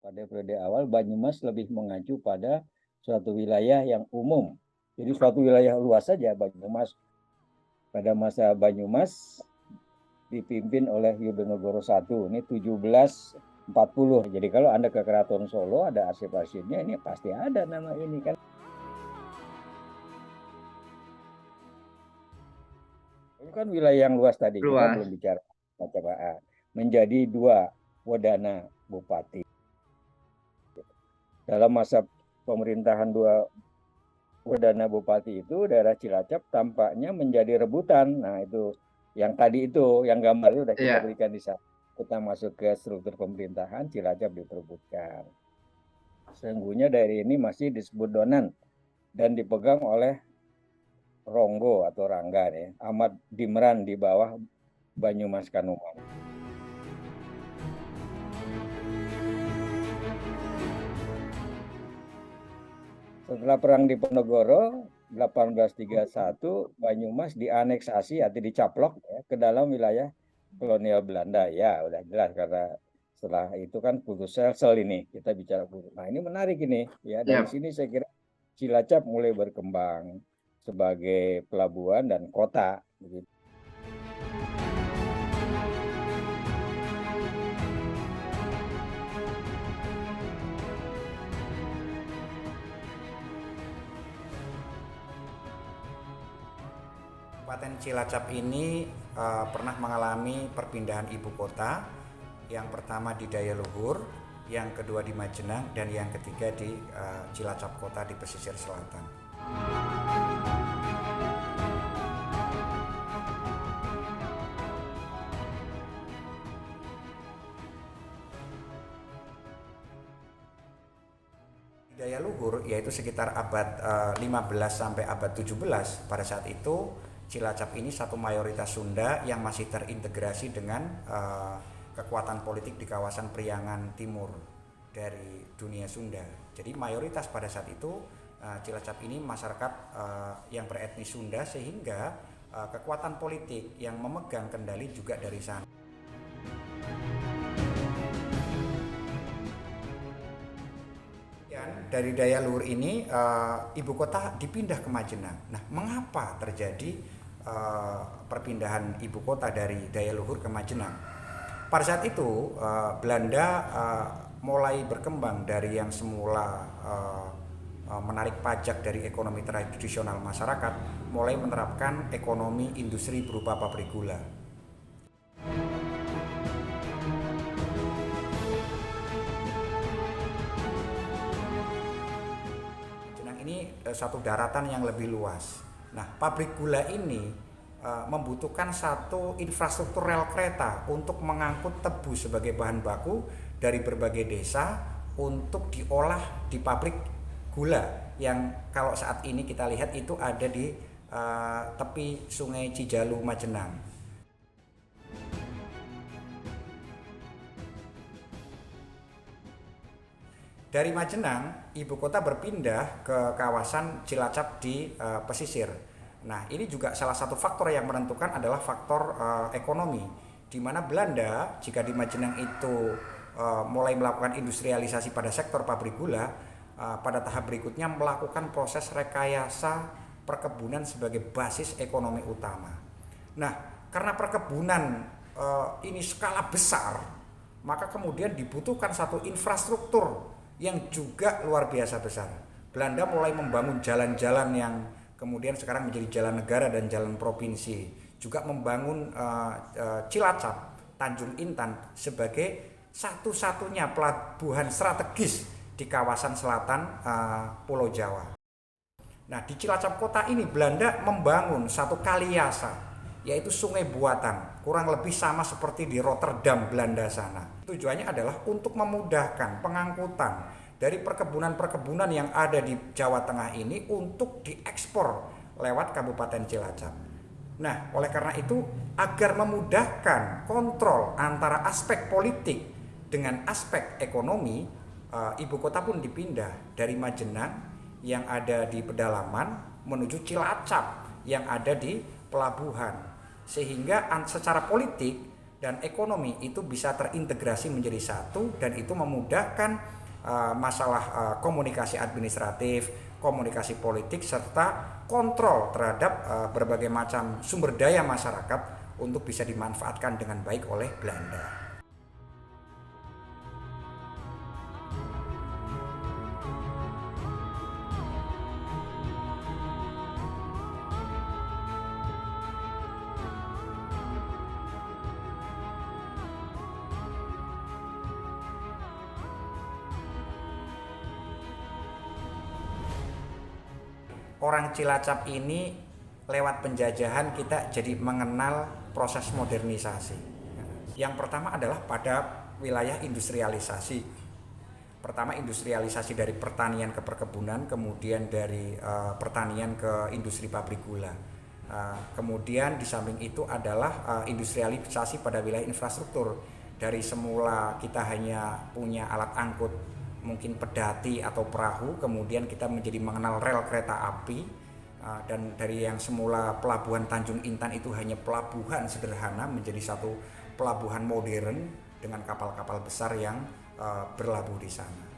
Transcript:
pada periode awal Banyumas lebih mengacu pada suatu wilayah yang umum. Jadi suatu wilayah luas saja Banyumas. Pada masa Banyumas dipimpin oleh Yudonegoro I. Ini 1740. Jadi kalau Anda ke Keraton Solo ada arsip-arsipnya, ini pasti ada nama ini kan. Ini kan wilayah yang luas tadi. Kita Luas. belum bicara macam menjadi 2 Wedana Bupati. Dalam masa pemerintahan 2 Wedana Bupati itu, daerah Cilacap tampaknya menjadi rebutan. Nah itu yang tadi itu, yang gambar itu sudah kita berikan di saat kita masuk ke struktur pemerintahan, Cilacap diperebutkan. Sesungguhnya daerah ini masih disebut Donan dan dipegang oleh Ronggo atau Rangga ya, Ahmad Dimran di bawah Banyumas Kanoman. Setelah perang Diponegoro 1831, Banyumas dianeksasi atau dicaplok ya, ke dalam wilayah kolonial Belanda. Ya, udah jelas karena setelah itu kan putus sel ini kita bicara putus. Nah, ini menarik ini ya. Dari sini saya kira Cilacap mulai berkembang sebagai pelabuhan dan kota. Kabupaten Cilacap ini pernah mengalami perpindahan ibu kota. Yang pertama di Dayaluhur, yang kedua di Majenang, dan yang ketiga di Cilacap Kota di pesisir selatan. Dayaluhur yaitu sekitar abad 15 sampai abad 17. Pada saat itu Cilacap ini satu mayoritas Sunda yang masih terintegrasi dengan kekuatan politik di kawasan Priangan Timur dari dunia Sunda. Jadi mayoritas pada saat itu Cilacap ini masyarakat yang beretnis Sunda, sehingga kekuatan politik yang memegang kendali juga dari sana. Dari Dayaluhur ini ibu kota dipindah ke Majenang. Nah, mengapa terjadi perpindahan ibu kota dari Dayaluhur ke Majenang? Pada saat itu Belanda mulai berkembang dari yang semula menarik pajak dari ekonomi tradisional masyarakat, mulai menerapkan ekonomi industri berupa pabrik gula. Satu daratan yang lebih luas. Nah, pabrik gula ini membutuhkan satu infrastruktur rel kereta untuk mengangkut tebu sebagai bahan baku dari berbagai desa untuk diolah di pabrik gula yang kalau saat ini kita lihat itu ada di tepi Sungai Cijalu, Majenang. Dari Majenang, ibu kota berpindah ke kawasan Cilacap di pesisir. Nah, ini juga salah satu faktor yang menentukan adalah faktor ekonomi, di mana Belanda jika di Majenang itu mulai melakukan industrialisasi pada sektor pabrik gula, pada tahap berikutnya melakukan proses rekayasa perkebunan sebagai basis ekonomi utama. Nah, karena perkebunan ini skala besar, maka kemudian dibutuhkan satu infrastruktur yang juga luar biasa besar. Belanda mulai membangun jalan-jalan yang kemudian sekarang menjadi jalan negara dan jalan provinsi. Juga membangun Cilacap, Tanjung Intan sebagai satu-satunya pelabuhan strategis di kawasan selatan Pulau Jawa. Nah, di Cilacap kota ini Belanda membangun satu kaliasa, yaitu sungai buatan, kurang lebih sama seperti di Rotterdam, Belanda sana. Tujuannya adalah untuk memudahkan pengangkutan dari perkebunan-perkebunan yang ada di Jawa Tengah ini untuk diekspor lewat Kabupaten Cilacap. Nah, oleh karena itu, agar memudahkan kontrol antara aspek politik dengan aspek ekonomi, ibu kota pun dipindah dari Majenang yang ada di pedalaman menuju Cilacap yang ada di pelabuhan, sehingga secara politik dan ekonomi itu bisa terintegrasi menjadi satu, dan itu memudahkan masalah komunikasi administratif, komunikasi politik, serta kontrol terhadap berbagai macam sumber daya masyarakat untuk bisa dimanfaatkan dengan baik oleh Belanda. Orang Cilacap ini lewat penjajahan kita jadi mengenal proses modernisasi. Yang pertama adalah pada wilayah industrialisasi. Pertama industrialisasi dari pertanian ke perkebunan, kemudian dari pertanian ke industri pabrik gula. Kemudian di samping itu adalah industrialisasi pada wilayah infrastruktur. Dari semula kita hanya punya alat angkut, mungkin pedati atau perahu, kemudian kita menjadi mengenal rel kereta api, dan dari yang semula pelabuhan Tanjung Intan itu hanya pelabuhan sederhana menjadi satu pelabuhan modern dengan kapal-kapal besar yang berlabuh di sana.